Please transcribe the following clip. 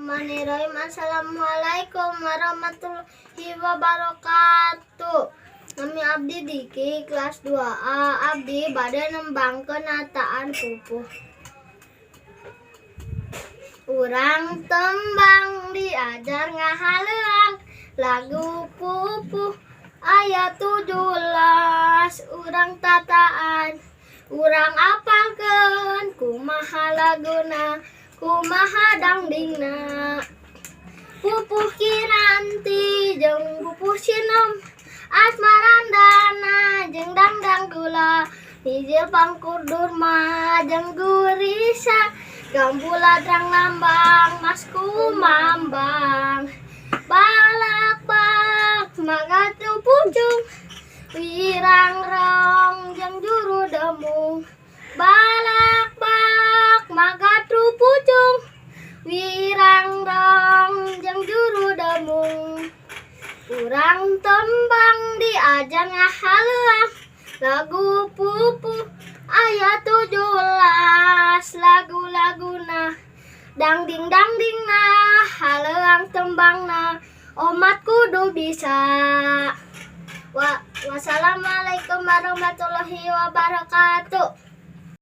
Bismillahirrahmanirrahim. Assalamualaikum warahmatullahi wabarakatuh. Nami abdi Diki kelas 2A. Abdi bade nembangkeun nataan pupuh. Urang tembang diajar ngahaleuang lagu pupuh ayat 17. Urang tataan urang apalkeun kumaha laguna kumaha dangdingna. Pupuh Kinanti jeung pupuh Sinem Asmarandana jeung dangdang gula hijil pangkur Durma jeung Gurisa Gambula drang lambang Mas Kumambang balak-bak magatu pucung wirangrong jeung juru demung balak-bak magatu pucung wirangrong jeung juru demung. Urang tembang diajar ngahaleuang lagu pupuh ayat 17. Lagu-laguna dangding-dangdingna haleuang tembangna omat kudu bisa. Wassalamualaikum warahmatullahi wabarakatuh.